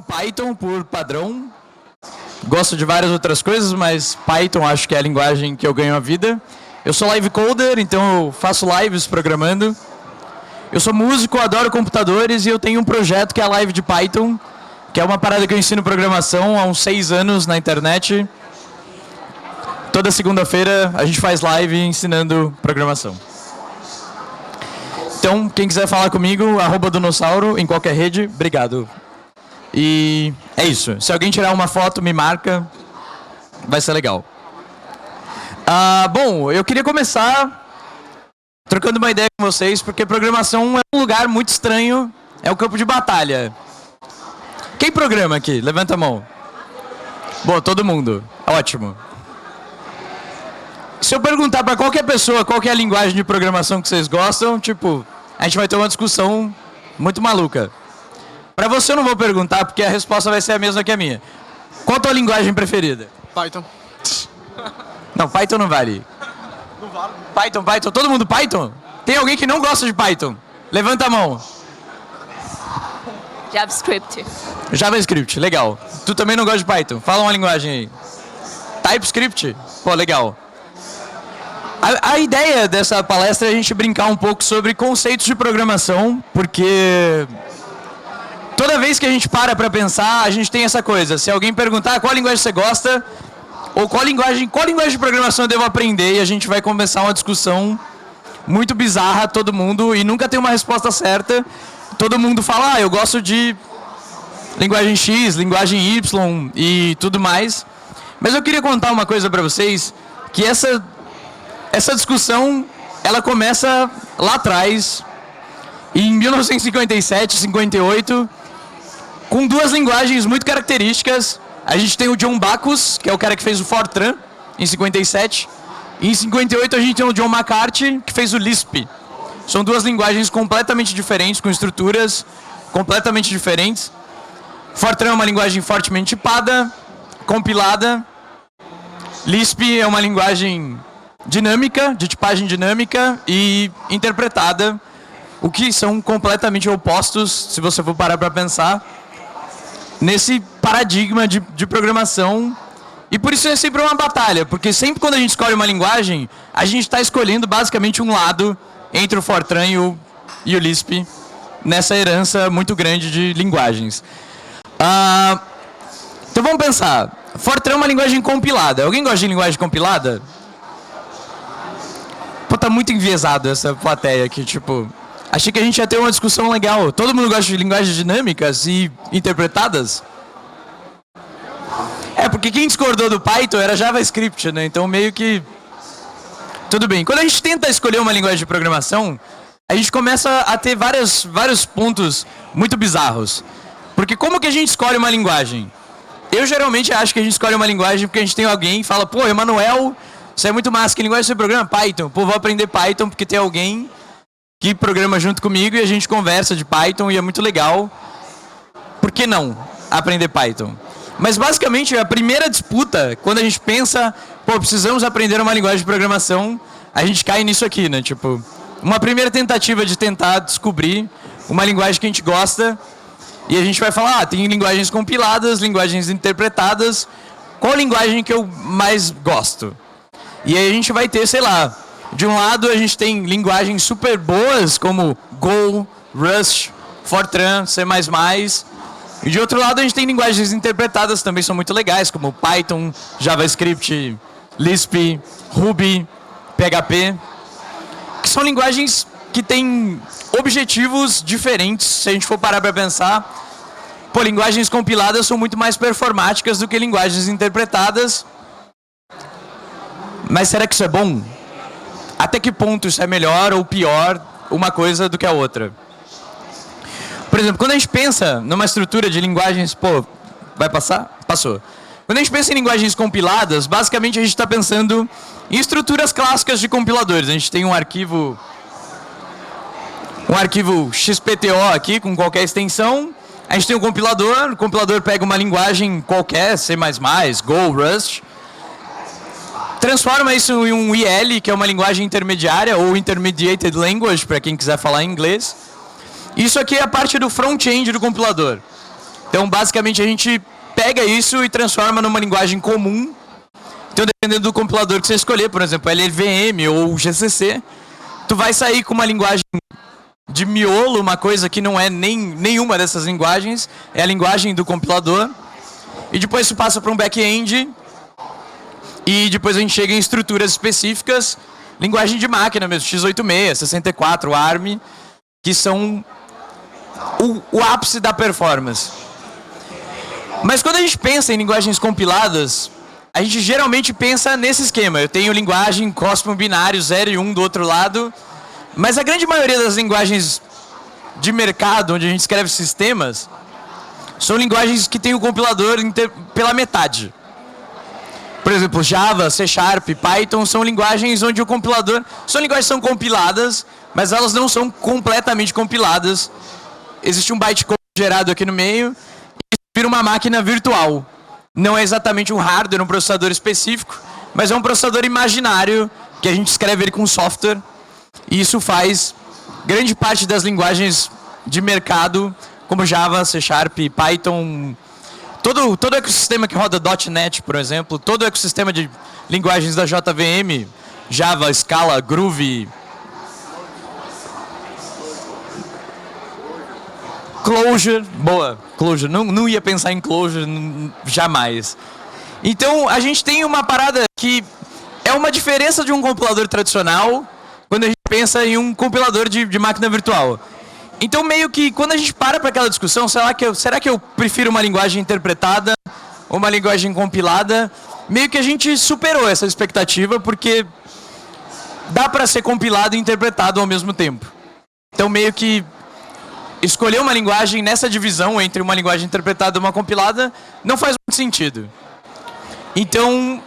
Python por padrão. Gosto de várias outras coisas, mas Python acho que é a linguagem que eu ganho a vida. Eu sou live coder, então eu faço lives programando. Eu sou músico, adoro computadores e eu tenho um projeto que é a Live de Python, que é uma parada que eu ensino programação há uns 6 anos na internet. Toda segunda-feira a gente faz live ensinando programação. Então, quem quiser falar comigo, @donossauro em qualquer rede, obrigado. E é isso. Se alguém tirar uma foto, me marca, vai ser legal. Bom, eu queria começar trocando uma ideia com vocês, porque programação é um lugar muito estranho, é um campo de batalha. Quem programa aqui? Levanta a mão. Bom, todo mundo. Ótimo. Se eu perguntar para qualquer pessoa qual que é a linguagem de programação que vocês gostam, tipo, a gente vai ter uma discussão muito maluca. Para você eu não vou perguntar, porque a resposta vai ser a mesma que a minha. Qual a tua linguagem preferida? Python. Não, Python não vale. Não vale. Python. Todo mundo Python? Tem alguém que não gosta de Python? Levanta a mão. JavaScript. JavaScript, legal. Tu também não gosta de Python? Fala uma linguagem aí. TypeScript? Pô, legal. A ideia dessa palestra é a gente brincar um pouco sobre conceitos de programação, porque toda vez que a gente para pensar, a gente tem essa coisa. Se alguém perguntar qual linguagem você gosta, ou qual linguagem de programação eu devo aprender, e a gente vai começar uma discussão muito bizarra, todo mundo, e nunca tem uma resposta certa. Todo mundo fala, eu gosto de linguagem X, linguagem Y e tudo mais. Mas eu queria contar uma coisa para vocês, que essa discussão, ela começa lá atrás, em 1957, 58, com duas linguagens muito características. A gente tem o John Backus, que é o cara que fez o Fortran, em 57. E em 58 a gente tem o John McCarthy, que fez o Lisp. São duas linguagens completamente diferentes, com estruturas completamente diferentes. Fortran é uma linguagem fortemente tipada, compilada. Lisp é uma linguagem dinâmica, de tipagem dinâmica e interpretada, o que são completamente opostos, se você for parar para pensar, nesse paradigma de programação. E por isso é sempre uma batalha, porque sempre quando a gente escolhe uma linguagem, a gente está escolhendo basicamente um lado entre o Fortran e o Lisp, nessa herança muito grande de linguagens. Então vamos pensar. Fortran é uma linguagem compilada. Alguém gosta de linguagem compilada? Pô, tá muito enviesado essa plateia aqui, tipo... Achei que a gente ia ter uma discussão legal. Todo mundo gosta de linguagens dinâmicas e interpretadas? Porque quem discordou do Python era JavaScript, né? Então meio que... Tudo bem. Quando a gente tenta escolher uma linguagem de programação, a gente começa a ter vários pontos muito bizarros. Porque como que a gente escolhe uma linguagem? Eu geralmente acho que a gente escolhe uma linguagem porque a gente tem alguém e fala, pô, Emanuel, você é muito massa, que linguagem você programa? Python. Pô, vou aprender Python porque tem alguém que programa junto comigo e a gente conversa de Python e é muito legal. Por que não aprender Python? Mas basicamente a primeira disputa, quando a gente pensa, pô, precisamos aprender uma linguagem de programação, a gente cai nisso aqui, né? Tipo, uma primeira tentativa de tentar descobrir uma linguagem que a gente gosta e a gente vai falar, tem linguagens compiladas, linguagens interpretadas, qual linguagem que eu mais gosto? E aí a gente vai ter, sei lá, de um lado a gente tem linguagens super boas como Go, Rust, Fortran, C++, e de outro lado a gente tem linguagens interpretadas também são muito legais, como Python, JavaScript, Lisp, Ruby, PHP, que são linguagens que têm objetivos diferentes, se a gente for parar para pensar. Pô, linguagens compiladas são muito mais performáticas do que linguagens interpretadas. Mas será que isso é bom? Até que ponto isso é melhor ou pior uma coisa do que a outra? Por exemplo, quando a gente pensa numa estrutura de linguagens... Pô, vai passar? Passou. Quando a gente pensa em linguagens compiladas, basicamente a gente está pensando em estruturas clássicas de compiladores. A gente tem um arquivo XPTO aqui, com qualquer extensão. A gente tem um compilador, o compilador pega uma linguagem qualquer, C++, Go, Rust, transforma isso em um IL, que é uma linguagem intermediária, ou Intermediated Language, para quem quiser falar em inglês. Isso aqui é a parte do front-end do compilador. Então, basicamente, a gente pega isso e transforma numa linguagem comum. Então, dependendo do compilador que você escolher, por exemplo, LLVM ou GCC, tu vai sair com uma linguagem de miolo, uma coisa que não é nenhuma dessas linguagens, é a linguagem do compilador. E depois isso passa para um back-end. E depois a gente chega em estruturas específicas, linguagem de máquina mesmo, x86, 64, ARM, que são o ápice da performance. Mas quando a gente pensa em linguagens compiladas, a gente geralmente pensa nesse esquema. Eu tenho linguagem cosmo binário 0 e 1 do outro lado, mas a grande maioria das linguagens de mercado, onde a gente escreve sistemas, são linguagens que têm o compilador pela metade. Por exemplo, Java, C Sharp, Python são linguagens onde o compilador... São linguagens que são compiladas, mas elas não são completamente compiladas. Existe um bytecode gerado aqui no meio e vira uma máquina virtual. Não é exatamente um hardware, um processador específico, mas é um processador imaginário que a gente escreve ele com software. E isso faz grande parte das linguagens de mercado, como Java, C Sharp, Python... Todo o ecossistema que roda .NET, por exemplo, todo o ecossistema de linguagens da JVM, Java, Scala, Groovy, Clojure, boa, Clojure, não ia pensar em Clojure jamais. Então a gente tem uma parada que é uma diferença de um compilador tradicional quando a gente pensa em um compilador de máquina virtual. Então, meio que, quando a gente para aquela discussão, será que eu prefiro uma linguagem interpretada ou uma linguagem compilada? Meio que a gente superou essa expectativa, porque dá para ser compilado e interpretado ao mesmo tempo. Então, meio que escolher uma linguagem nessa divisão entre uma linguagem interpretada e uma compilada não faz muito sentido. Então,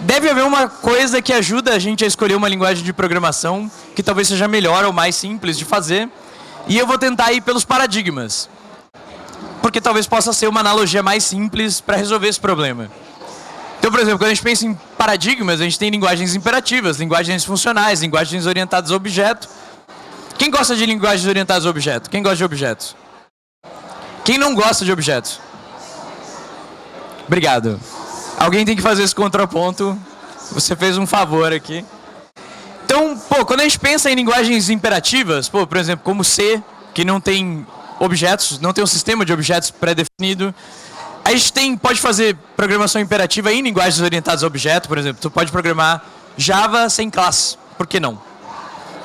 deve haver uma coisa que ajuda a gente a escolher uma linguagem de programação que talvez seja melhor ou mais simples de fazer. E eu vou tentar ir pelos paradigmas, porque talvez possa ser uma analogia mais simples para resolver esse problema. Então, por exemplo, quando a gente pensa em paradigmas, a gente tem linguagens imperativas, linguagens funcionais, linguagens orientadas a objeto. Quem gosta de linguagens orientadas a objeto? Quem gosta de objetos? Quem não gosta de objetos? Obrigado. Alguém tem que fazer esse contraponto. Você fez um favor aqui. Então, quando a gente pensa em linguagens imperativas, por exemplo, como C, que não tem objetos, não tem um sistema de objetos pré-definido, a gente pode fazer programação imperativa em linguagens orientadas a objeto, por exemplo. Tu pode programar Java sem classe, por que não?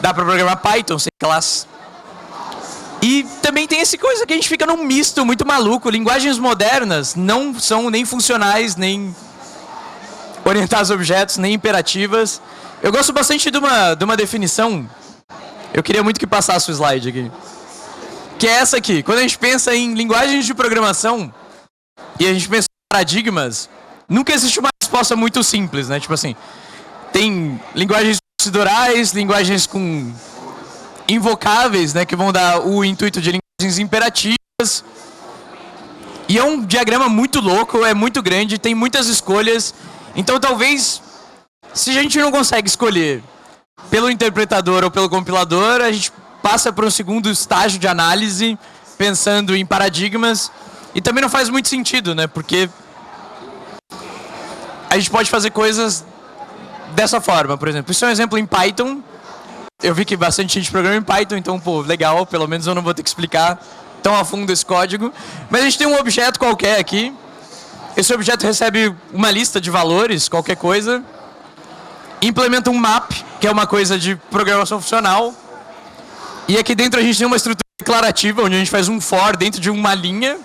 Dá para programar Python sem classe. E também tem essa coisa que a gente fica num misto muito maluco. Linguagens modernas não são nem funcionais, nem orientadas a objetos, nem imperativas. Eu gosto bastante de uma definição. Eu queria muito que passasse o slide aqui. Que é essa aqui. Quando a gente pensa em linguagens de programação e a gente pensa em paradigmas, nunca existe uma resposta muito simples, né? Tipo assim, tem linguagens procedurais, linguagens com invocáveis, né? Que vão dar o intuito de linguagens imperativas. E é um diagrama muito louco, é muito grande, tem muitas escolhas. Então talvez... Se a gente não consegue escolher pelo interpretador ou pelo compilador, a gente passa para um segundo estágio de análise, pensando em paradigmas, e também não faz muito sentido, né? Porque a gente pode fazer coisas dessa forma, por exemplo. Isso é um exemplo em Python. Eu vi que bastante gente programa em Python, então, legal, pelo menos eu não vou ter que explicar tão a fundo esse código. Mas a gente tem um objeto qualquer aqui. Esse objeto recebe uma lista de valores, qualquer coisa. Implementa um map, que é uma coisa de programação funcional. E aqui dentro a gente tem uma estrutura declarativa, onde a gente faz um for dentro de uma linha.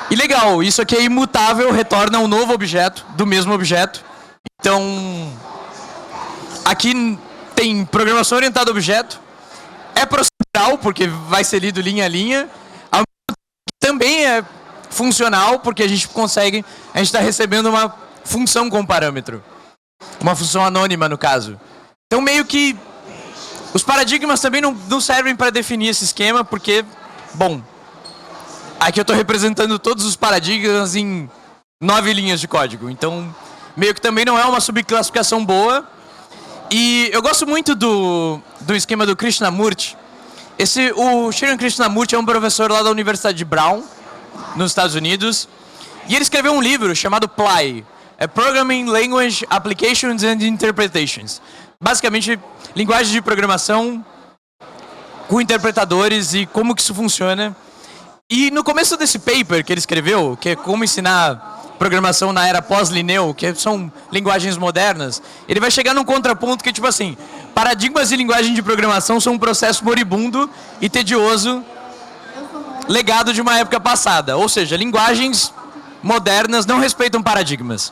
E legal, isso aqui é imutável, retorna um novo objeto, do mesmo objeto. Então, aqui tem programação orientada a objeto. É procedural, porque vai ser lido linha a linha. Também é funcional, porque a gente está recebendo uma função com parâmetro. Uma função anônima, no caso. Então, meio que os paradigmas também não servem para definir esse esquema, porque, bom, aqui eu estou representando todos os paradigmas em 9 linhas de código. Então, meio que também não é uma subclassificação boa. E eu gosto muito do esquema do Krishnamurti, O Sriram Krishnamurti é um professor lá da Universidade de Brown, nos Estados Unidos, e ele escreveu um livro chamado PLY, Programming Language Applications and Interpretations. Basicamente, linguagem de programação com interpretadores e como que isso funciona. E no começo desse paper que ele escreveu, que é como ensinar programação na era pós-Linneu, que são linguagens modernas, ele vai chegar num contraponto que é tipo assim, paradigmas de linguagem de programação são um processo moribundo e tedioso, legado de uma época passada. Ou seja, linguagens modernas não respeitam paradigmas.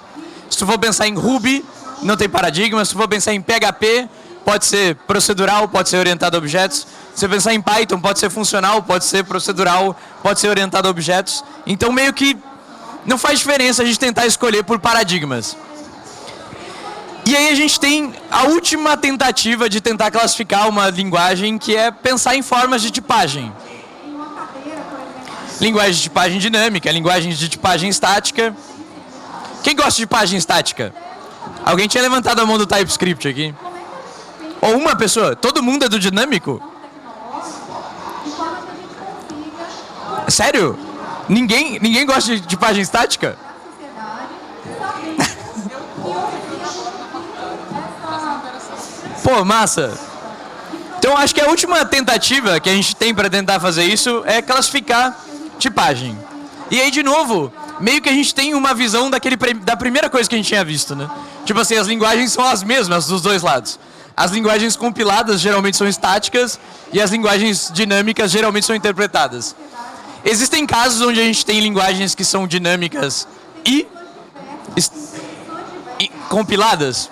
Se tu for pensar em Ruby, não tem paradigma. Se tu for pensar em PHP, pode ser procedural, pode ser orientado a objetos. Se você pensar em Python, pode ser funcional, pode ser procedural, pode ser orientado a objetos. Então, meio que não faz diferença a gente tentar escolher por paradigmas. E aí a gente tem a última tentativa de tentar classificar uma linguagem, que é pensar em formas de tipagem. Linguagem de tipagem dinâmica, linguagem de tipagem estática. Quem gosta de tipagem estática? Alguém tinha levantado a mão do TypeScript aqui? Ou uma pessoa? Todo mundo é do dinâmico? Sério? Ninguém gosta de tipagem estática? Pô, massa. Então acho que a última tentativa que a gente tem para tentar fazer isso é classificar tipagem. E aí, de novo, meio que a gente tem uma visão da primeira coisa que a gente tinha visto, né? Tipo assim, as linguagens são as mesmas dos dois lados. As linguagens compiladas geralmente são estáticas e as linguagens dinâmicas geralmente são interpretadas. Existem casos onde a gente tem linguagens que são dinâmicas e compiladas?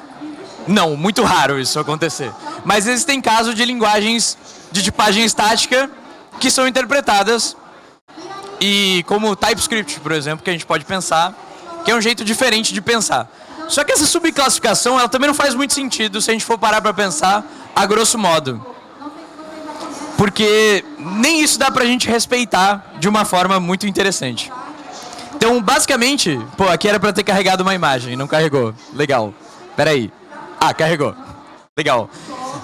Não, muito raro isso acontecer. Mas existem casos de linguagens de tipagem estática que são interpretadas, e como TypeScript, por exemplo, que a gente pode pensar, que é um jeito diferente de pensar. Só que essa subclassificação, ela também não faz muito sentido se a gente for parar para pensar a grosso modo. Porque nem isso dá pra gente respeitar de uma forma muito interessante. Então, basicamente, pô, aqui era pra ter carregado uma imagem, não carregou. Legal. Peraí. Ah, carregou. Legal.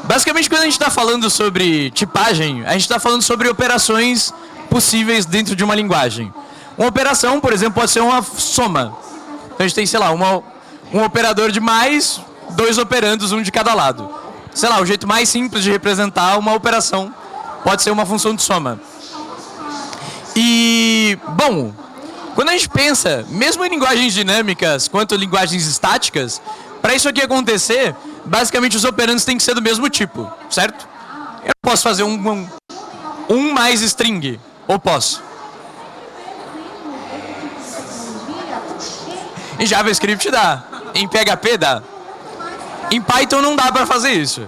Basicamente, quando a gente está falando sobre tipagem, a gente está falando sobre operações possíveis dentro de uma linguagem. Uma operação, por exemplo, pode ser uma soma. Então, a gente tem, sei lá, um operador de mais, dois operandos, um de cada lado. Sei lá, o jeito mais simples de representar uma operação pode ser uma função de soma. E, bom, quando a gente pensa, mesmo em linguagens dinâmicas quanto linguagens estáticas, para isso aqui acontecer, basicamente os operandos têm que ser do mesmo tipo, certo? Eu não posso fazer um mais string, ou posso? Em JavaScript dá, em PHP dá. Em Python não dá para fazer isso.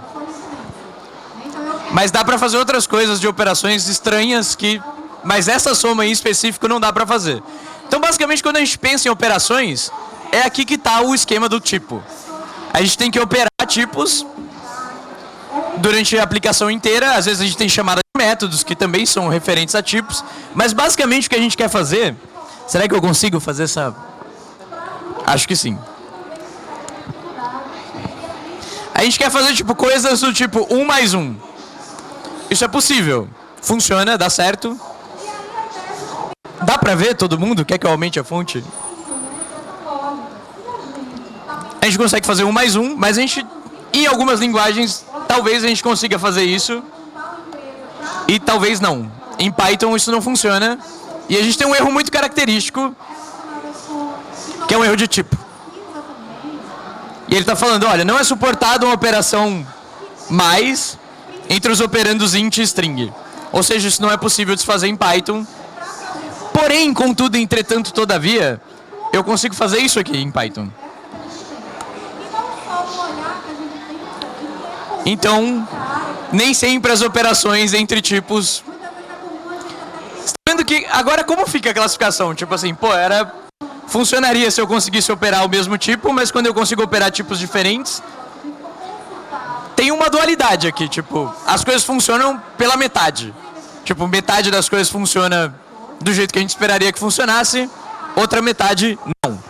Mas dá para fazer outras coisas de operações estranhas que... Mas essa soma em específico não dá para fazer. Então, basicamente, quando a gente pensa em operações, é aqui que está o esquema do tipo. A gente tem que operar tipos durante a aplicação inteira. Às vezes a gente tem chamada de métodos, que também são referentes a tipos. Mas, basicamente, o que a gente quer fazer... Será que eu consigo fazer essa... Acho que sim. A gente quer fazer tipo coisas do tipo 1 mais 1. Isso é possível. Funciona, dá certo. Dá pra ver todo mundo? Quer que eu aumente a fonte? A gente consegue fazer 1 mais 1, mas a gente, em algumas linguagens, talvez a gente consiga fazer isso. E talvez não. Em Python isso não funciona. E a gente tem um erro muito característico, que é um erro de tipo. E ele está falando, olha, não é suportada uma operação mais entre os operandos int e string. Ou seja, isso não é possível de se fazer em Python. Porém, contudo, entretanto, todavia, eu consigo fazer isso aqui em Python. Então, nem sempre as operações entre tipos... Você está vendo que agora como fica a classificação? Tipo assim, pô, funcionaria se eu conseguisse operar o mesmo tipo, mas quando eu consigo operar tipos diferentes, tem uma dualidade aqui, tipo, as coisas funcionam pela metade. Tipo, metade das coisas funciona do jeito que a gente esperaria que funcionasse, outra metade não.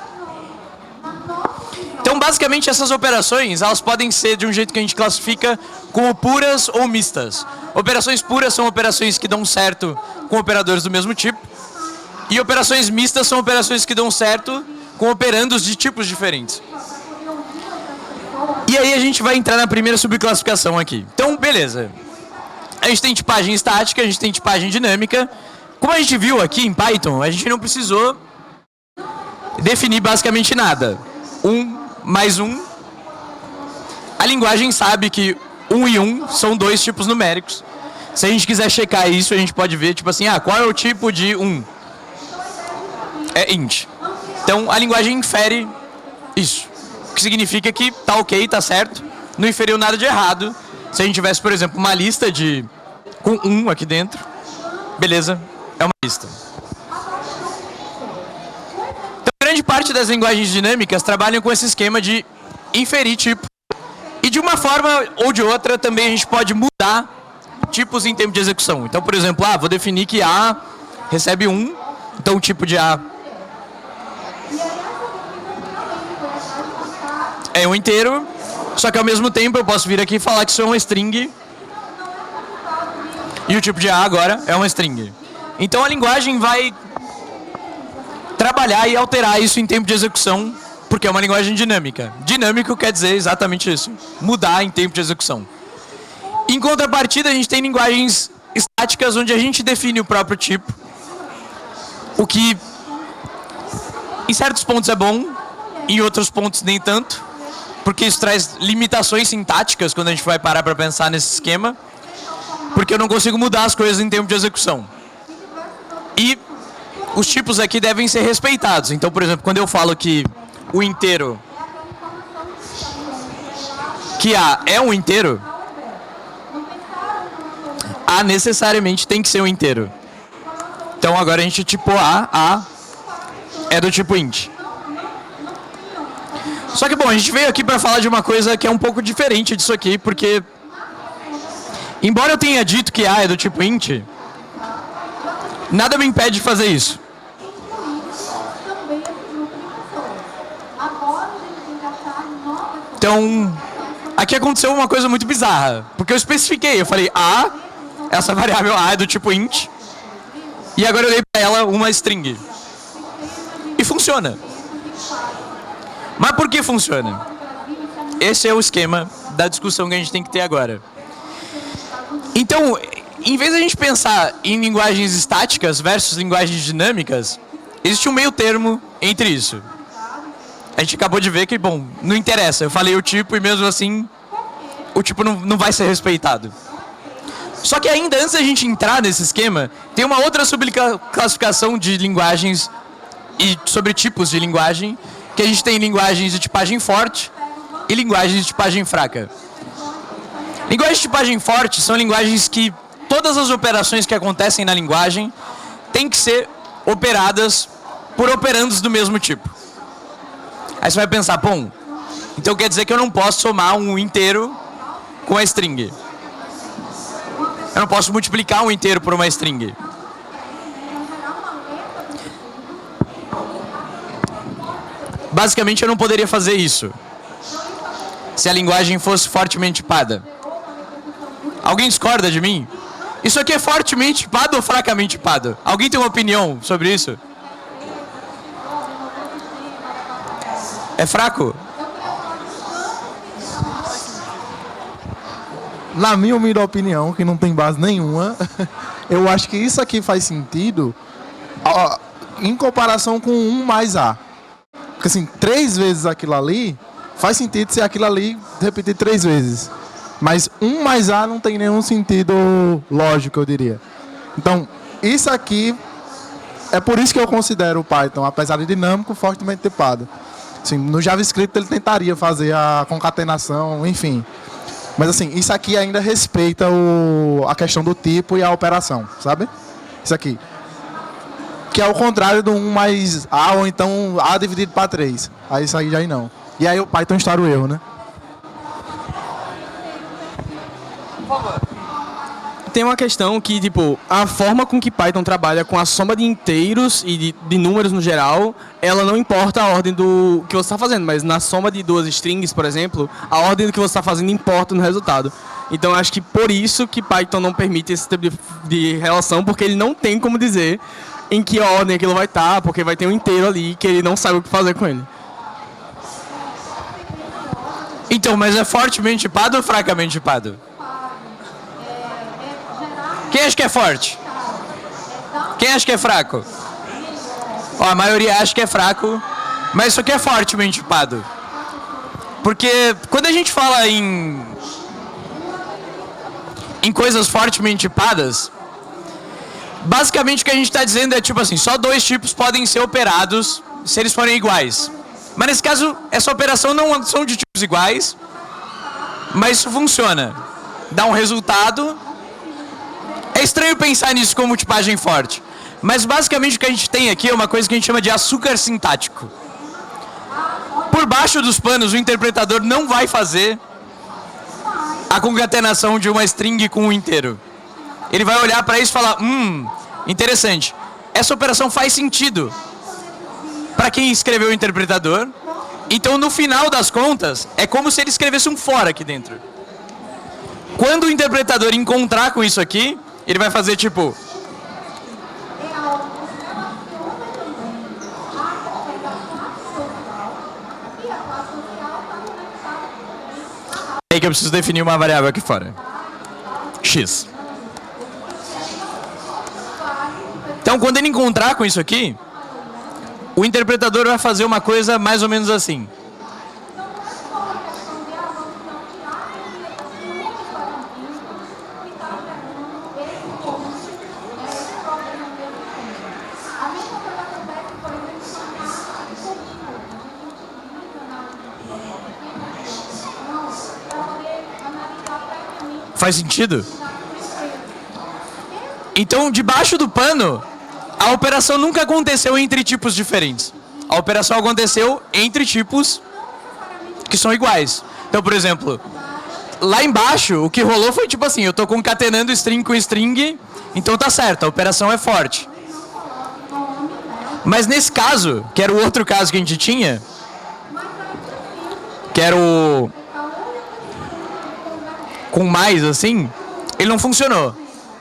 Então, basicamente essas operações, elas podem ser de um jeito que a gente classifica como puras ou mistas. Operações puras são operações que dão certo com operadores do mesmo tipo. E operações mistas são operações que dão certo com operandos de tipos diferentes. E aí a gente vai entrar na primeira subclassificação aqui. Então, beleza. A gente tem tipagem estática, a gente tem tipagem dinâmica. Como a gente viu aqui em Python, a gente não precisou definir basicamente nada. 1 mais 1. A linguagem sabe que 1 e 1 são dois tipos numéricos. Se a gente quiser checar isso, a gente pode ver, tipo assim, qual é o tipo de 1? É int. Então, a linguagem infere isso. O que significa que tá ok, tá certo, não inferiu nada de errado. Se a gente tivesse, por exemplo, uma lista com 1 aqui dentro, beleza, é uma lista. Então, grande parte das linguagens dinâmicas trabalham com esse esquema de inferir tipo. E de uma forma ou de outra, também a gente pode mudar tipos em tempo de execução. Então, por exemplo, vou definir que A recebe 1, então o tipo de A é um inteiro, só que ao mesmo tempo eu posso vir aqui e falar que isso é uma string e o tipo de A agora é uma string. Então a linguagem vai trabalhar e alterar isso em tempo de execução, porque é uma linguagem dinâmica. Dinâmico quer dizer exatamente isso, mudar em tempo de execução. Em contrapartida, a gente tem linguagens estáticas onde a gente define o próprio tipo, o que em certos pontos é bom, em outros pontos nem tanto, porque isso traz limitações sintáticas quando a gente vai parar para pensar nesse esquema, porque eu não consigo mudar as coisas em tempo de execução. E os tipos aqui devem ser respeitados. Então, por exemplo, quando eu falo que o inteiro, que A é um inteiro, A necessariamente tem que ser um inteiro. Então agora a gente tipou A é do tipo int. Só que, bom, a gente veio aqui para falar de uma coisa que é um pouco diferente disso aqui, porque embora eu tenha dito que A é do tipo int, nada me impede de fazer isso. Então, aqui aconteceu uma coisa muito bizarra, porque eu especifiquei, eu falei essa variável A é do tipo int, e agora eu dei para ela uma string. E funciona. Mas por que funciona? Esse é o esquema da discussão que a gente tem que ter agora. Então, em vez de a gente pensar em linguagens estáticas versus linguagens dinâmicas, existe um meio termo entre isso. A gente acabou de ver que, bom, não interessa. Eu falei o tipo e mesmo assim, o tipo não vai ser respeitado. Só que ainda antes da gente entrar nesse esquema, tem uma outra subclassificação de linguagens e sobre tipos de linguagem, que a gente tem linguagens de tipagem forte e linguagens de tipagem fraca. Linguagens de tipagem forte são linguagens que todas as operações que acontecem na linguagem têm que ser operadas por operandos do mesmo tipo. Aí você vai pensar, bom, então quer dizer que eu não posso somar um inteiro com a string. Eu não posso multiplicar um inteiro por uma string. Basicamente, eu não poderia fazer isso se a linguagem fosse fortemente tipada. Alguém discorda de mim? Isso aqui é fortemente tipado ou fracamente tipado? Alguém tem uma opinião sobre isso? É fraco? Na minha humilde opinião, que não tem base nenhuma, eu acho que isso aqui faz sentido em comparação com 1 mais A. Porque assim, 3 vezes aquilo ali, faz sentido ser aquilo ali repetir 3 vezes. Mas 1 mais A não tem nenhum sentido lógico, eu diria. Então, isso aqui, é por isso que eu considero o Python, apesar de dinâmico, fortemente tipado. Assim, no JavaScript ele tentaria fazer a concatenação, enfim. Mas assim, isso aqui ainda respeita a questão do tipo e a operação, sabe? Isso aqui. Que é o contrário do 1 mais A, ou então A dividido para 3. Aí isso aí já não. E aí o Python instaura o erro, né? tem uma questão que, tipo, a forma com que Python trabalha com a soma de inteiros e de números no geral, ela não importa a ordem do que você está fazendo, mas na soma de duas strings, por exemplo, a ordem do que você está fazendo importa no resultado. Então, acho que por isso que Python não permite esse tipo de relação, porque ele não tem como dizer em que ordem aquilo vai estar, porque vai ter um inteiro ali que ele não sabe o que fazer com ele. Então, mas é fortemente tipado ou fracamente tipado? Quem acha que é forte? Quem acha que é fraco? Ó, a maioria acha que é fraco, mas isso aqui é fortemente tipado. Porque quando a gente fala em coisas fortemente tipadas, basicamente o que a gente está dizendo é tipo assim, só dois tipos podem ser operados se eles forem iguais. Mas nesse caso, essa operação não são de tipos iguais, mas isso funciona. Dá um resultado. É estranho pensar nisso como tipagem forte, mas basicamente o que a gente tem aqui é uma coisa que a gente chama de açúcar sintático. Por baixo dos panos, o interpretador não vai fazer a concatenação de uma string com um inteiro. Ele vai olhar para isso e falar, interessante, essa operação faz sentido para quem escreveu o interpretador, então no final das contas, é como se ele escrevesse um for aqui dentro. Quando o interpretador encontrar com isso aqui, ele vai fazer tipo... É aí que eu preciso definir uma variável aqui fora. X. Então, quando ele encontrar com isso aqui, o interpretador vai fazer uma coisa mais ou menos assim. Faz sentido? Então, debaixo do pano, a operação nunca aconteceu entre tipos diferentes. A operação aconteceu entre tipos que são iguais. Então, por exemplo, lá embaixo, o que rolou foi tipo assim, eu estou concatenando string com string, então tá certo, a operação é forte. Mas nesse caso, que era o outro caso que a gente tinha, que era o... com mais, assim, ele não funcionou.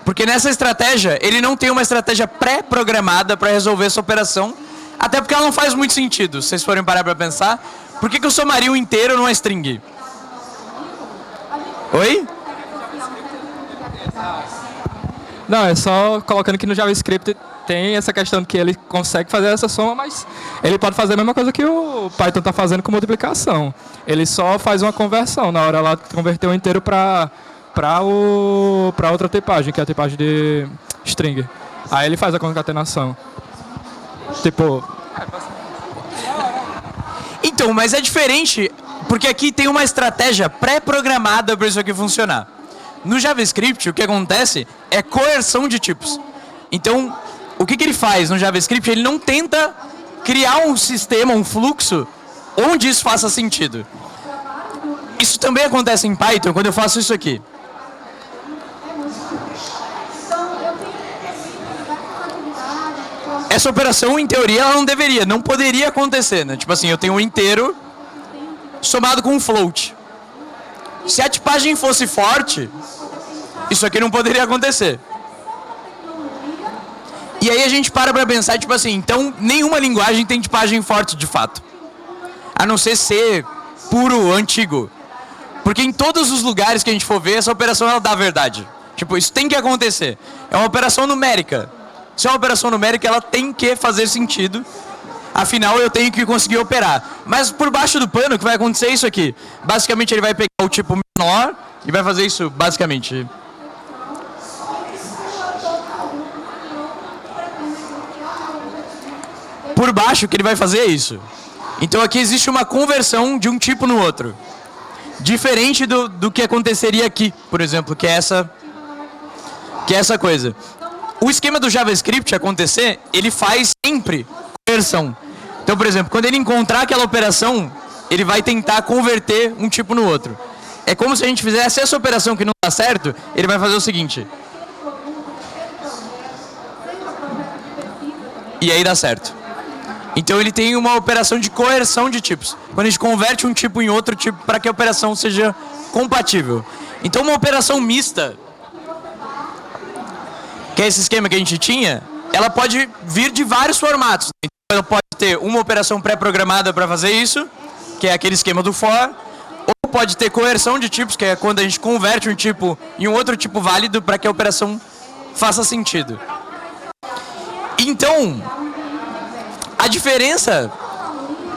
Porque nessa estratégia, ele não tem uma estratégia pré-programada para resolver essa operação, até porque ela não faz muito sentido, se vocês forem parar para pensar. Por que eu somaria o inteiro numa string? Oi? Não, é só colocando que no JavaScript tem essa questão de que ele consegue fazer essa soma, mas ele pode fazer a mesma coisa que o Python está fazendo com multiplicação. Ele só faz uma conversão na hora lá de converter o inteiro para outra tipagem, que é a tipagem de string. Aí ele faz a concatenação. Tipo... Então, mas é diferente, porque aqui tem uma estratégia pré-programada para isso aqui funcionar. No JavaScript, o que acontece é coerção de tipos. Então, o que ele faz no JavaScript? Ele não tenta criar um sistema, um fluxo, onde isso faça sentido. Isso também acontece em Python, quando eu faço isso aqui. Essa operação, em teoria, ela não poderia acontecer, né? Tipo assim, eu tenho um inteiro somado com um float. Se a tipagem fosse forte, isso aqui não poderia acontecer. E aí a gente para pensar, tipo assim, então nenhuma linguagem tem tipagem forte de fato. A não ser puro, antigo. Porque em todos os lugares que a gente for ver, essa operação ela dá verdade. Tipo, isso tem que acontecer. É uma operação numérica. Se é uma operação numérica, ela tem que fazer sentido. Afinal, eu tenho que conseguir operar. Mas por baixo do pano, o que vai acontecer é isso aqui. Basicamente, ele vai pegar o tipo menor e vai fazer isso, basicamente. Por baixo, o que ele vai fazer é isso. Então, aqui existe uma conversão de um tipo no outro. Diferente do que aconteceria aqui, por exemplo, que é essa coisa. O esquema do JavaScript acontecer, ele faz sempre conversão. Então, por exemplo, quando ele encontrar aquela operação, ele vai tentar converter um tipo no outro. É como se a gente fizesse essa operação que não dá certo, ele vai fazer o seguinte. E aí dá certo. Então ele tem uma operação de coerção de tipos. Quando a gente converte um tipo em outro tipo para que a operação seja compatível. Então uma operação mista, que é esse esquema que a gente tinha, ela pode vir de vários formatos. Então ela pode ter uma operação pré-programada para fazer isso, que é aquele esquema do for, ou pode ter coerção de tipos, que é quando a gente converte um tipo em um outro tipo válido para que a operação faça sentido. Então, a diferença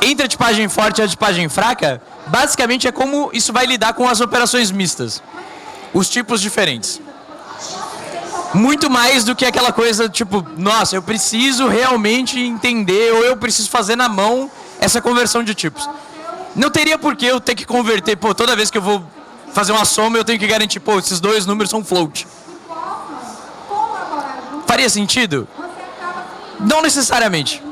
entre a tipagem forte e a tipagem fraca, basicamente é como isso vai lidar com as operações mistas. Os tipos diferentes. Muito mais do que aquela coisa, tipo, nossa, eu preciso realmente entender, ou eu preciso fazer na mão essa conversão de tipos. Não teria por que eu ter que converter, pô, toda vez que eu vou fazer uma soma, eu tenho que garantir, pô, esses dois números são float. Faria sentido? Não necessariamente.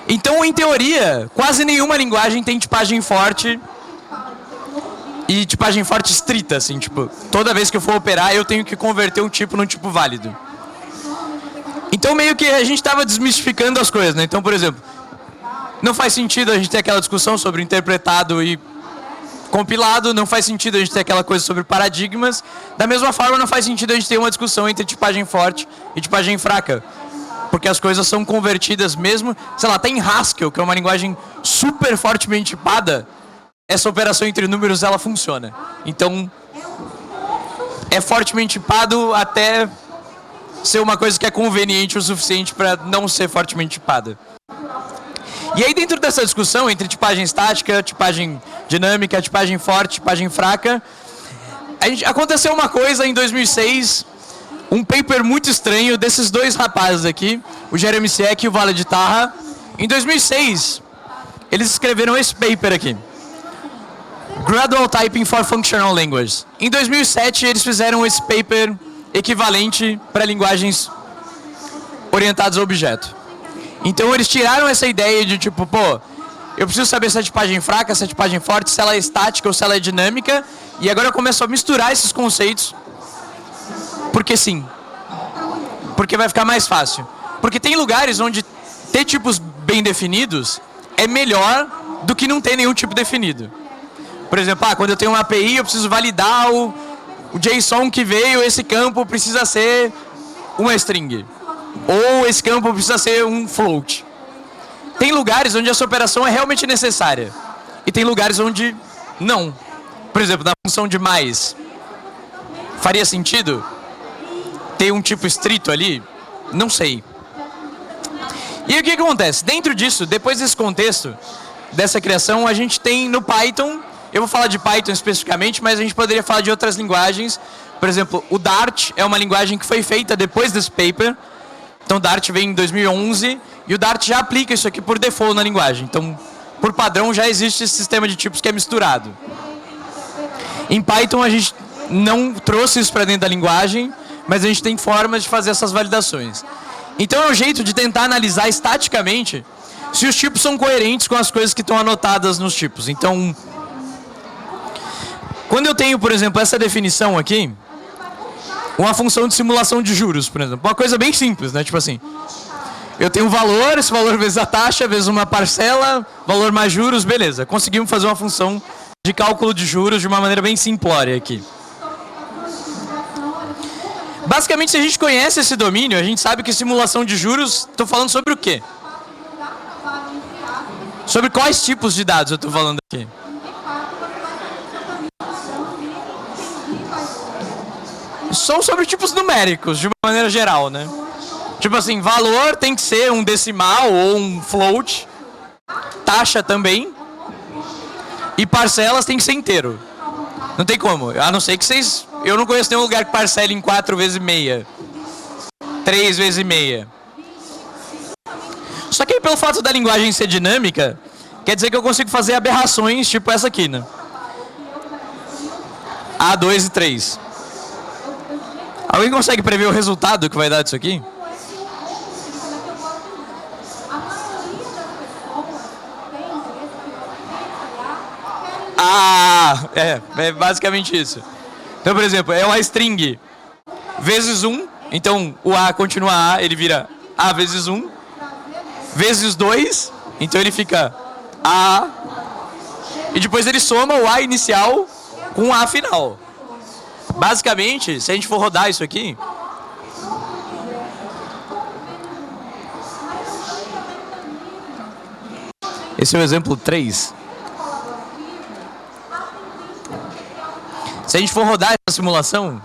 Então, em teoria, quase nenhuma linguagem tem tipagem forte e tipagem forte estrita, assim, tipo, toda vez que eu for operar, eu tenho que converter um tipo num tipo válido. Então, meio que a gente estava desmistificando as coisas, né? Então, por exemplo, não faz sentido a gente ter aquela discussão sobre interpretado e compilado, não faz sentido a gente ter aquela coisa sobre paradigmas. Da mesma forma, não faz sentido a gente ter uma discussão entre tipagem forte e tipagem fraca. Porque as coisas são convertidas mesmo, sei lá, até em Haskell, que é uma linguagem super fortemente tipada, essa operação entre números, ela funciona. Então, é fortemente tipado até ser uma coisa que é conveniente o suficiente para não ser fortemente tipada. E aí, dentro dessa discussão entre tipagem estática, tipagem dinâmica, tipagem forte, tipagem fraca, aconteceu uma coisa em 2006, um paper muito estranho desses dois rapazes aqui, o Jeremy Sieck e o Walid Taha. Em 2006, eles escreveram esse paper aqui. Gradual Typing for Functional Languages. Em 2007, eles fizeram esse paper equivalente para linguagens orientadas a objeto. Então, eles tiraram essa ideia de tipo, pô, eu preciso saber se é tipagem fraca, se é tipagem forte, se ela é estática ou se ela é dinâmica, e agora começou a misturar esses conceitos, porque sim. Porque vai ficar mais fácil. Porque tem lugares onde ter tipos bem definidos é melhor do que não ter nenhum tipo definido. Por exemplo, quando eu tenho uma API, eu preciso validar o JSON que veio, esse campo precisa ser uma string. Ou esse campo precisa ser um float. Tem lugares onde essa operação é realmente necessária. E tem lugares onde não. Por exemplo, na função de mais. Faria sentido ter um tipo estrito ali? Não sei. E aí, o que acontece? Dentro disso, depois desse contexto, dessa criação, a gente tem no Python... Eu vou falar de Python especificamente, mas a gente poderia falar de outras linguagens. Por exemplo, o Dart é uma linguagem que foi feita depois desse paper. Então, o Dart vem em 2011 e o Dart já aplica isso aqui por default na linguagem. Então, por padrão, já existe esse sistema de tipos que é misturado. Em Python, a gente não trouxe isso para dentro da linguagem, mas a gente tem formas de fazer essas validações. Então, é um jeito de tentar analisar estaticamente se os tipos são coerentes com as coisas que estão anotadas nos tipos. Então... Quando eu tenho, por exemplo, essa definição aqui, uma função de simulação de juros, por exemplo, uma coisa bem simples, né? Tipo assim, eu tenho um valor, esse valor vezes a taxa, vezes uma parcela, valor mais juros, beleza. Conseguimos fazer uma função de cálculo de juros de uma maneira bem simplória aqui. Basicamente, se a gente conhece esse domínio, a gente sabe que simulação de juros, estou falando sobre o quê? Sobre quais tipos de dados eu estou falando aqui? São sobre tipos numéricos, de uma maneira geral, né? Tipo assim, valor tem que ser um decimal ou um float. Taxa também. E parcelas tem que ser inteiro. Não tem como. A não ser que vocês... Eu não conheço nenhum lugar que parcele em 4 vezes meia. 3 vezes meia. Só que aí, pelo fato da linguagem ser dinâmica, quer dizer que eu consigo fazer aberrações tipo essa aqui, né? A, 2 e 3. Alguém consegue prever o resultado que vai dar disso aqui? É basicamente isso. Então, por exemplo, é uma string vezes 1. Então, o A continua A, ele vira A vezes 1. vezes 2, então ele fica A, e depois ele soma o A inicial com o A final. Basicamente, se a gente for rodar isso aqui, esse é o exemplo 3. Se a gente for rodar essa simulação,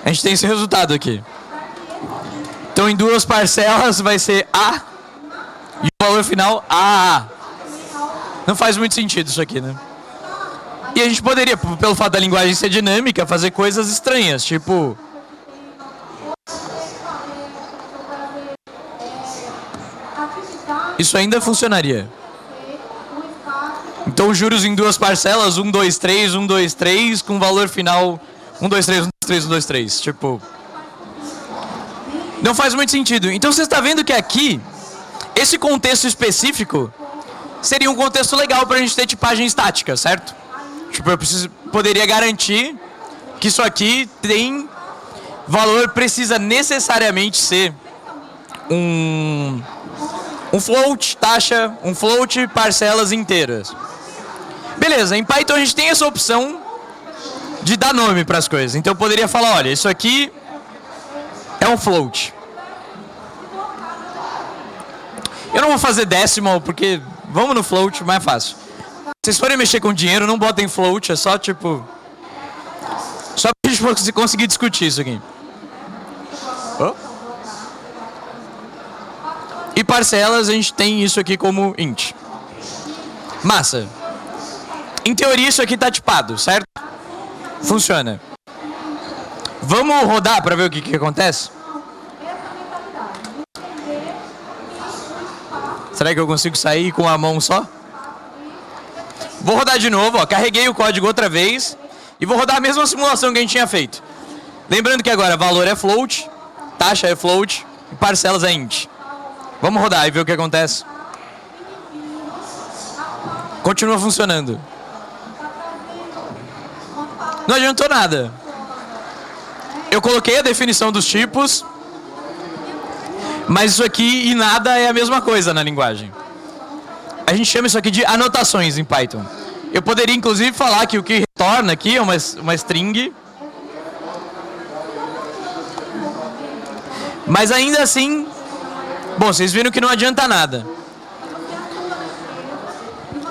a gente tem esse resultado aqui. Então, em 2 parcelas vai ser A e o valor final AA. Não faz muito sentido isso aqui, né? E a gente poderia, pelo fato da linguagem ser dinâmica, fazer coisas estranhas, tipo... Isso ainda funcionaria. Então, juros em 2 parcelas, 1, 2, 3, 1, 2, 3, com valor final 1, 2, 3, 1, 2, 3, 1, 2, 3. Tipo... Não faz muito sentido. Então, você está vendo que aqui, esse contexto específico seria um contexto legal para a gente ter tipagem estática, certo? Tipo, eu poderia garantir que isso aqui tem valor, precisa necessariamente ser um float, taxa, um float, parcelas inteiras. Beleza, em Python a gente tem essa opção de dar nome para as coisas. Então eu poderia falar, olha, isso aqui é um float. Eu não vou fazer decimal porque vamos no float, mais fácil. Se vocês forem mexer com dinheiro, não botem float, é só tipo... Só pra gente conseguir discutir isso aqui. Oh. E parcelas, a gente tem isso aqui como int. Massa. Em teoria, isso aqui tá tipado, certo? Funciona. Vamos rodar para ver o que acontece? Será que eu consigo sair com a mão só? Vou rodar de novo, ó. Carreguei o código outra vez e vou rodar a mesma simulação que a gente tinha feito. Lembrando que agora valor é float, taxa é float e parcelas é int. Vamos rodar e ver o que acontece. Continua funcionando. Não adiantou nada. Eu coloquei a definição dos tipos, mas isso aqui e nada é a mesma coisa na linguagem. A gente chama isso aqui de anotações em Python. Eu poderia inclusive falar que o que retorna aqui é uma string. Mas ainda assim, bom, vocês viram que não adianta nada.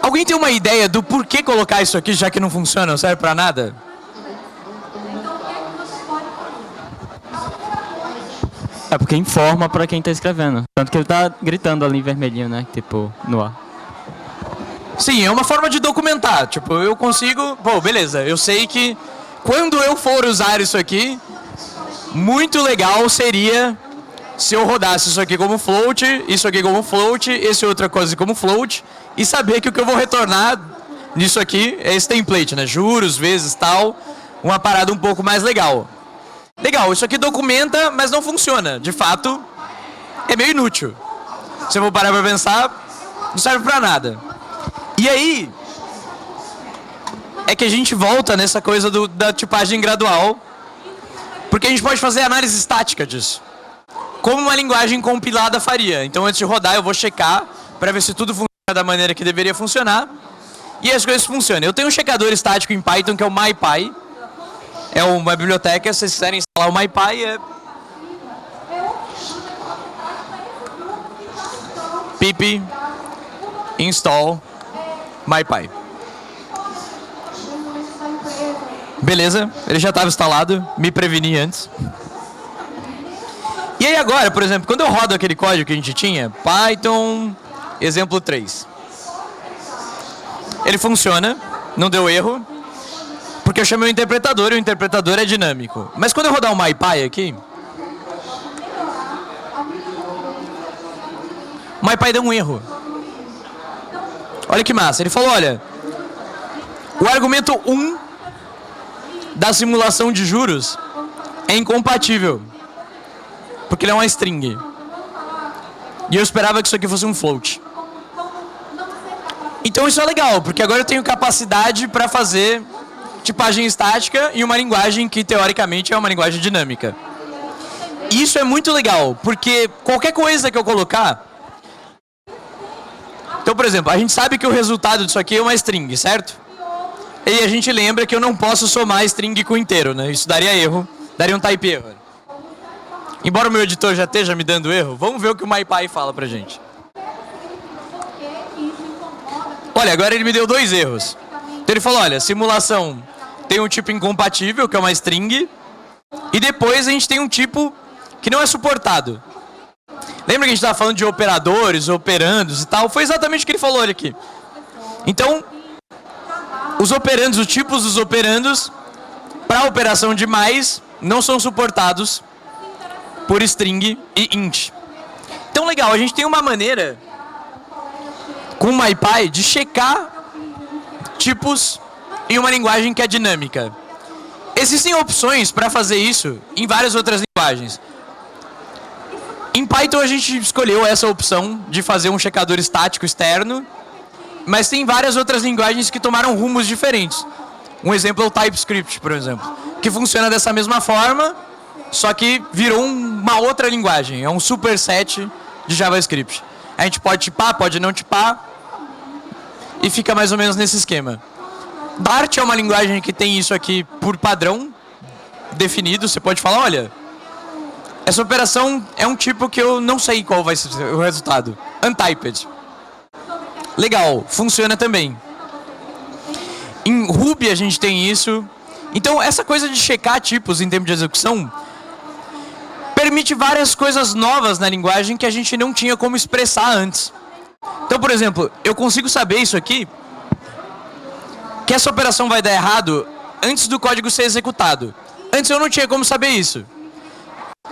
Alguém tem uma ideia do porquê colocar isso aqui, já que não funciona, não serve pra nada? É porque informa pra quem tá escrevendo. Tanto que ele tá gritando ali em vermelhinho, né? Tipo, no ar. Sim, é uma forma de documentar. Tipo, eu consigo... Pô, beleza, eu sei que quando eu for usar isso aqui, muito legal seria se eu rodasse isso aqui como float, isso aqui como float, esse outra coisa como float, e saber que o que eu vou retornar nisso aqui é esse template, né? Juros, vezes, tal. Uma parada um pouco mais legal. Legal, isso aqui documenta, mas não funciona. De fato, é meio inútil. Se eu vou parar pra pensar, não serve pra nada. E aí, é que a gente volta nessa coisa da tipagem gradual, porque a gente pode fazer análise estática disso. Como uma linguagem compilada faria. Então, antes de rodar, eu vou checar para ver se tudo funciona da maneira que deveria funcionar. E as coisas funcionam. Eu tenho um checador estático em Python, que é o MyPy. É uma biblioteca, se vocês quiserem instalar o MyPy, é pip install MyPy. Beleza, ele já estava instalado, me preveni antes. E aí agora, por exemplo, quando eu rodo aquele código que a gente tinha, Python, exemplo 3. Ele funciona, não deu erro, porque eu chamei o interpretador e o interpretador é dinâmico. Mas quando eu rodar o MyPy aqui, o MyPy deu um erro. Olha que massa, ele falou, olha, o argumento 1 da simulação de juros é incompatível, porque ele é uma string. E eu esperava que isso aqui fosse um float. Então isso é legal, porque agora eu tenho capacidade para fazer tipagem estática e uma linguagem que teoricamente é uma linguagem dinâmica. Isso é muito legal, porque qualquer coisa que eu colocar... Então, por exemplo, a gente sabe que o resultado disso aqui é uma string, certo? E a gente lembra que eu não posso somar string com inteiro, né? Isso daria erro, daria um type error. Embora o meu editor já esteja me dando erro, vamos ver o que o MyPy fala pra gente. Olha, agora ele me deu 2 erros. Então ele falou, olha, simulação tem um tipo incompatível, que é uma string, e depois a gente tem um tipo que não é suportado. Lembra que a gente estava falando de operadores, operandos e tal? Foi exatamente o que ele falou aqui. Então, os operandos, os tipos dos operandos, para a operação de mais, não são suportados por string e int. Então, legal, a gente tem uma maneira com o MyPy de checar tipos em uma linguagem que é dinâmica. Existem opções para fazer isso em várias outras linguagens. Em Python a gente escolheu essa opção de fazer um checador estático externo, mas tem várias outras linguagens que tomaram rumos diferentes. Um exemplo é o TypeScript, por exemplo, que funciona dessa mesma forma, só que virou uma outra linguagem, é um superset de JavaScript. A gente pode tipar, pode não tipar, e fica mais ou menos nesse esquema. Dart é uma linguagem que tem isso aqui por padrão definido, você pode falar, olha, essa operação é um tipo que eu não sei qual vai ser o resultado. Untyped. Legal, funciona também. Em Ruby a gente tem isso. Então essa coisa de checar tipos em tempo de execução permite várias coisas novas na linguagem que a gente não tinha como expressar antes. Então, por exemplo, eu consigo saber isso aqui, que essa operação vai dar errado antes do código ser executado. Antes eu não tinha como saber isso.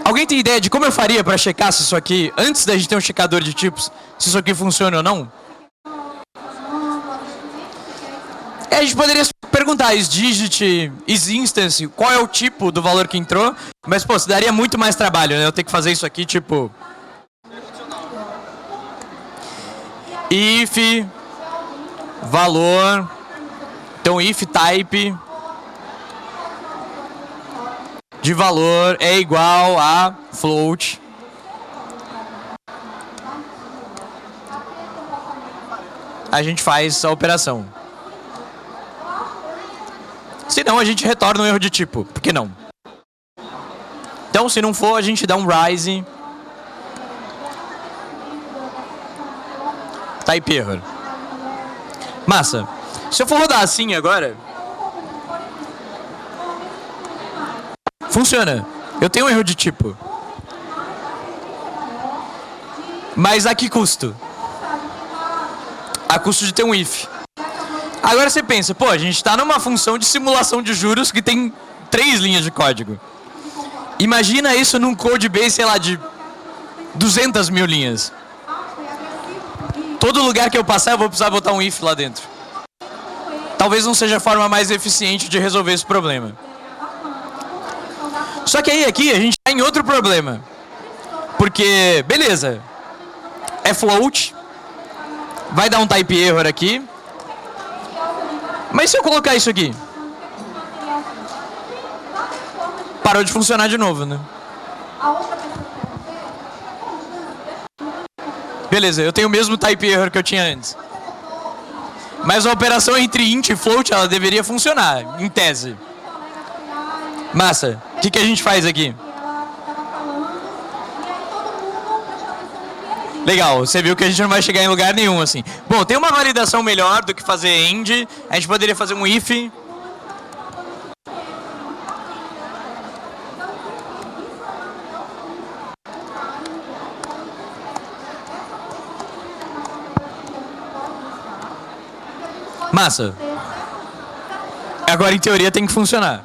Alguém tem ideia de como eu faria para checar se isso aqui, antes da gente ter um checador de tipos, se isso aqui funciona ou não? A gente poderia perguntar, isDigit, isInstance, qual é o tipo do valor que entrou, mas, pô, daria muito mais trabalho, né? Eu ter que fazer isso aqui, tipo... if, valor, então if type... de valor é igual a float. A gente faz a operação. Se não, a gente retorna um erro de tipo. Por que não? Então, se não for, a gente dá um rise. Type error. Massa. Se eu for rodar assim agora... funciona. Eu tenho um erro de tipo. Mas a que custo? A custo de ter um if. Agora você pensa, pô, a gente está numa função de simulação de juros que tem 3 linhas de código. Imagina isso num codebase, sei lá, de 200 mil linhas. Todo lugar que eu passar eu vou precisar botar um if lá dentro. Talvez não seja a forma mais eficiente de resolver esse problema. Só que aí aqui a gente está em outro problema. Porque, beleza, é float, vai dar um type error aqui. Mas se eu colocar isso aqui? Parou de funcionar de novo, né? Beleza, eu tenho o mesmo type error que eu tinha antes. Mas a operação entre int e float, ela deveria funcionar, em tese. Massa. O que a gente faz aqui? Legal, você viu que a gente não vai chegar em lugar nenhum, assim. Bom, tem uma validação melhor do que fazer end. A gente poderia fazer um if. Massa. Agora, em teoria, tem que funcionar.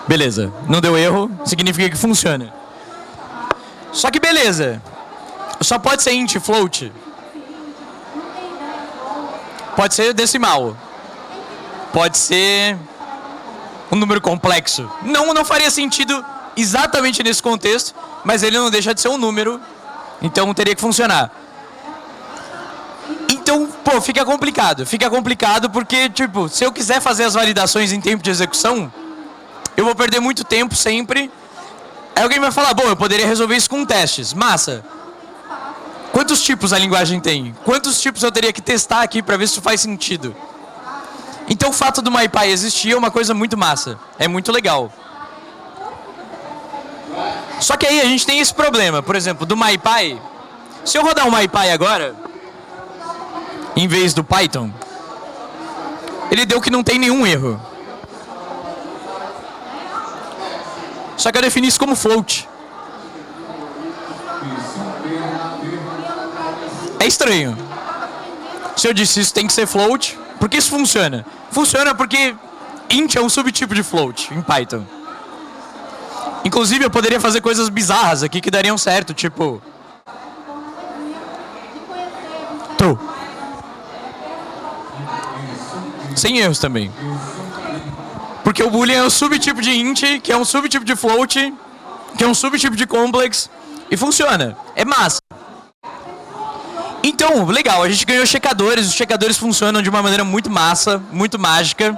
Beleza, não deu erro, significa que funciona. Só que beleza, só pode ser int, float. Pode ser decimal. Pode ser um número complexo. Não faria sentido exatamente nesse contexto, mas ele não deixa de ser um número, então teria que funcionar. Em Então, pô, fica complicado. Fica complicado porque, tipo, se eu quiser fazer as validações em tempo de execução, eu vou perder muito tempo sempre. Aí alguém vai falar, bom, eu poderia resolver isso com testes. Massa. Quantos tipos a linguagem tem? Quantos tipos eu teria que testar aqui para ver se isso faz sentido? Então o fato do MyPy existir é uma coisa muito massa. É muito legal. Só que aí a gente tem esse problema. Por exemplo, do MyPy. Se eu rodar um MyPy agora, em vez do Python, ele deu que não tem nenhum erro. Só que eu defini isso como float. É estranho. Se eu disse isso tem que ser float, por que isso funciona? Funciona porque int é um subtipo de float em Python. Inclusive eu poderia fazer coisas bizarras aqui que dariam certo, tipo... True. Sem erros também. Porque o boolean é um subtipo de int, que é um subtipo de float, que é um subtipo de complex, e funciona. É massa. Então, legal, a gente ganhou checadores, os checadores funcionam de uma maneira muito massa, muito mágica.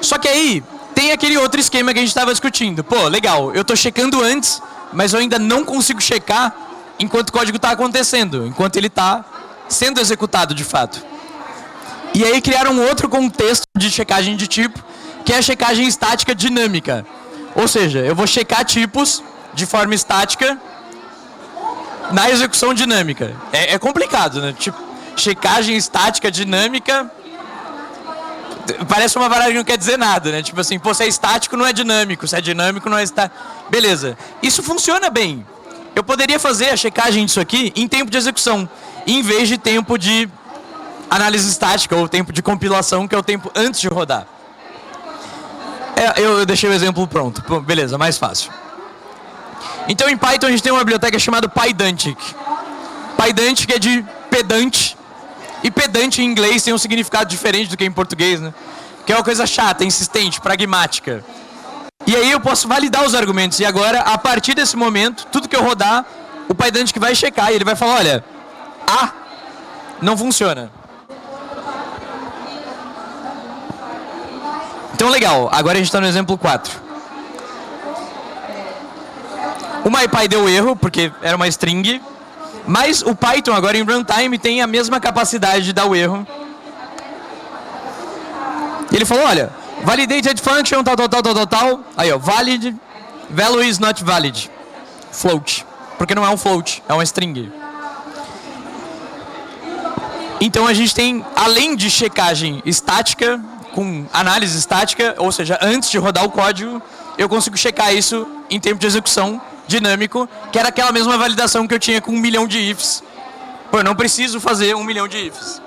Só que aí, tem aquele outro esquema que a gente estava discutindo. Pô, legal, eu estou checando antes, mas eu ainda não consigo checar enquanto o código está acontecendo, enquanto ele está sendo executado de fato. E aí criaram um outro contexto de checagem de tipo, que é a checagem estática dinâmica. Ou seja, eu vou checar tipos de forma estática na execução dinâmica. É complicado, né? Tipo, checagem estática dinâmica parece uma palavra que não quer dizer nada, né? Tipo assim, pô, se é estático não é dinâmico, se é dinâmico não é estático. Beleza. Isso funciona bem. Eu poderia fazer a checagem disso aqui em tempo de execução, em vez de tempo de análise estática ou tempo de compilação, que é o tempo antes de rodar. Eu deixei o exemplo pronto. Beleza, mais fácil. Então em Python a gente tem uma biblioteca chamada Pydantic. Pydantic é de pedante. E pedante em inglês tem um significado diferente do que em português, né? Que é uma coisa chata, insistente, pragmática. E aí eu posso validar os argumentos. E agora, a partir desse momento, tudo que eu rodar, o Pydantic vai checar e ele vai falar, olha, A não funciona. Então legal, agora a gente está no exemplo 4. O MyPy deu erro, porque era uma string, mas o Python agora em runtime tem a mesma capacidade de dar o erro. E ele falou, olha, validated function, tal. Aí, ó, valid, value is not valid. Float. Porque não é um float, é uma string. Então a gente tem, além de checagem estática, com análise estática, ou seja, antes de rodar o código, eu consigo checar isso em tempo de execução dinâmico, que era aquela mesma validação que eu tinha com 1 milhão de ifs. Pô, eu não preciso fazer 1 milhão de ifs.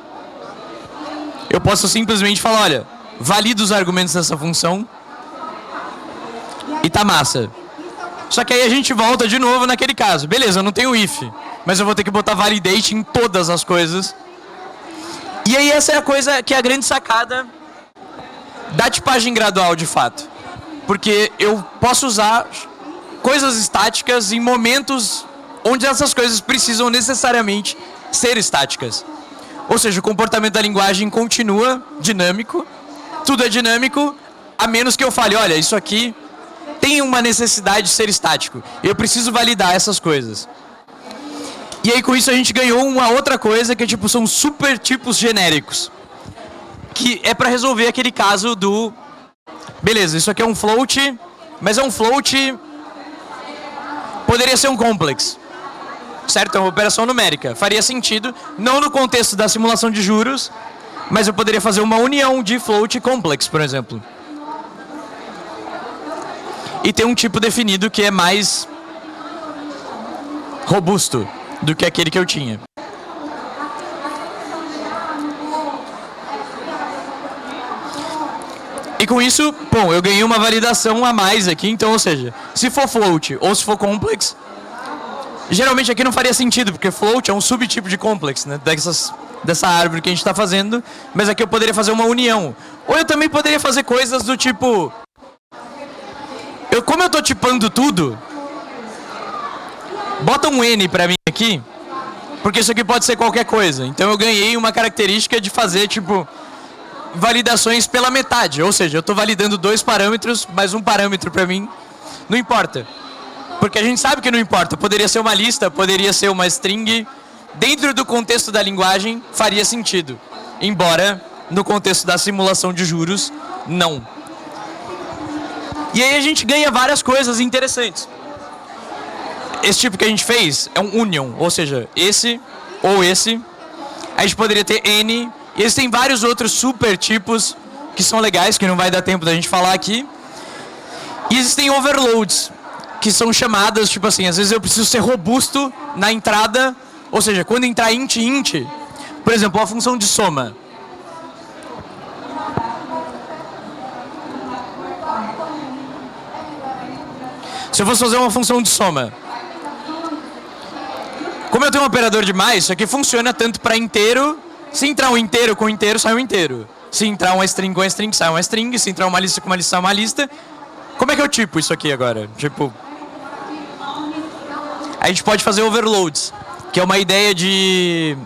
Eu posso simplesmente falar, olha, valida os argumentos dessa função e tá massa. Só que aí a gente volta de novo naquele caso. Beleza, eu não tenho if, mas eu vou ter que botar validate em todas as coisas. E aí essa é a coisa que é a grande sacada da tipagem gradual, de fato. Porque eu posso usar coisas estáticas em momentos onde essas coisas precisam necessariamente ser estáticas. Ou seja, o comportamento da linguagem continua dinâmico, tudo é dinâmico, a menos que eu fale, olha, isso aqui tem uma necessidade de ser estático. Eu preciso validar essas coisas. E aí com isso a gente ganhou uma outra coisa que tipo, são super tipos genéricos. Que é para resolver aquele caso do... Beleza, isso aqui é um float, mas é um float... Poderia ser um complex, certo? É uma operação numérica. Faria sentido, não no contexto da simulação de juros, mas eu poderia fazer uma união de float e complex, por exemplo. E tem um tipo definido que é mais robusto do que aquele que eu tinha. E com isso, bom, eu ganhei uma validação a mais aqui, então, ou seja, se for float ou se for complex, geralmente aqui não faria sentido, porque float é um subtipo de complex, né, dessa árvore que a gente está fazendo, mas aqui eu poderia fazer uma união. Ou eu também poderia fazer coisas do tipo... Como eu estou tipando tudo, bota um N para mim aqui, Porque isso aqui pode ser qualquer coisa. Então eu ganhei uma característica de fazer, tipo, validações pela metade. Ou seja, eu estou validando 2 parâmetros, mas um parâmetro para mim não importa. Porque a gente sabe que não importa. Poderia ser uma lista, poderia ser uma string. Dentro do contexto da linguagem, faria sentido. Embora, no contexto da simulação de juros, não. E aí a gente ganha várias coisas interessantes. Esse tipo que a gente fez é um union, ou seja, esse ou esse. A gente poderia ter N. E existem vários outros super tipos que são legais, que não vai dar tempo da gente falar aqui. E existem overloads, que são chamadas, tipo assim, às vezes eu preciso ser robusto na entrada, ou seja, quando entrar int, por exemplo, a função de soma. Se eu fosse fazer uma função de soma, como eu tenho um operador de mais, isso aqui funciona tanto para inteiro. Se entrar um inteiro com inteiro, sai um inteiro. Se entrar uma string com uma string, sai uma string. Se entrar uma lista com uma lista, sai uma lista. Como é que eu tipo isso aqui agora? Tipo, a gente pode fazer overloads, que é uma ideia de...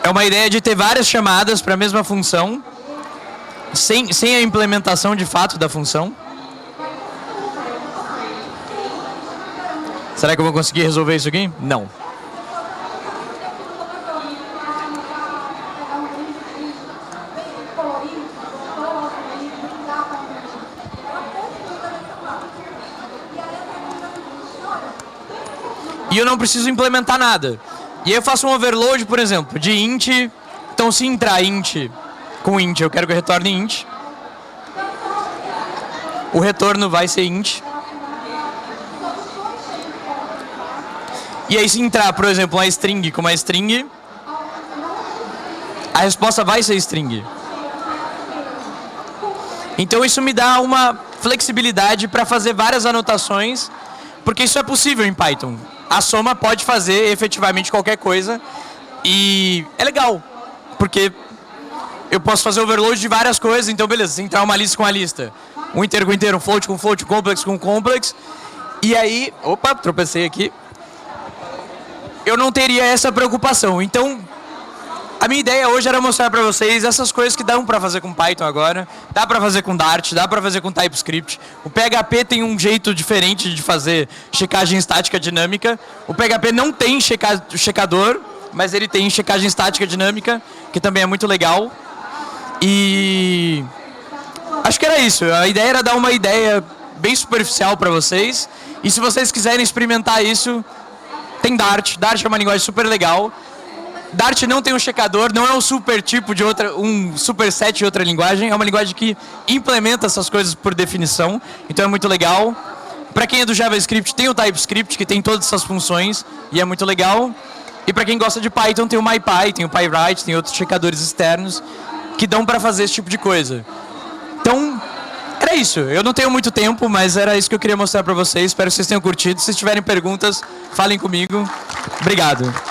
É uma ideia de ter várias chamadas para a mesma função, sem a implementação de fato da função. Será que eu vou conseguir resolver isso aqui? Não. E eu não preciso implementar nada. E aí eu faço um overload, por exemplo, de int. Então se entrar int com int, eu quero que eu retorne int. O retorno vai ser int. E aí se entrar, por exemplo, uma string com uma string, a resposta vai ser string. Então isso me dá uma flexibilidade para fazer várias anotações, porque isso é possível em Python. A soma pode fazer efetivamente qualquer coisa e é legal, porque eu posso fazer overload de várias coisas. Então beleza, se entrar uma lista com a lista, um inteiro com inteiro, um float com float, um complex com complex, e aí, opa, tropecei aqui, eu não teria essa preocupação. Então a minha ideia hoje era mostrar para vocês essas coisas que dão para fazer com Python agora. Dá para fazer com Dart, dá para fazer com TypeScript. O PHP tem um jeito diferente de fazer checagem estática dinâmica. O PHP não tem checador, mas ele tem checagem estática dinâmica, que também é muito legal. E acho que era isso. A ideia era dar uma ideia bem superficial para vocês. E se vocês quiserem experimentar isso, tem Dart. Dart é uma linguagem super legal. Dart não tem um checador, não é um super tipo de outra, um superset de outra linguagem, é uma linguagem que implementa essas coisas por definição, então é muito legal. Para quem é do JavaScript, tem o TypeScript, que tem todas essas funções, e é muito legal. E para quem gosta de Python, tem o MyPy, tem o PyWrite, tem outros checadores externos, que dão para fazer esse tipo de coisa. Então, era isso. Eu não tenho muito tempo, mas era isso que eu queria mostrar para vocês. Espero que vocês tenham curtido. Se tiverem perguntas, falem comigo. Obrigado.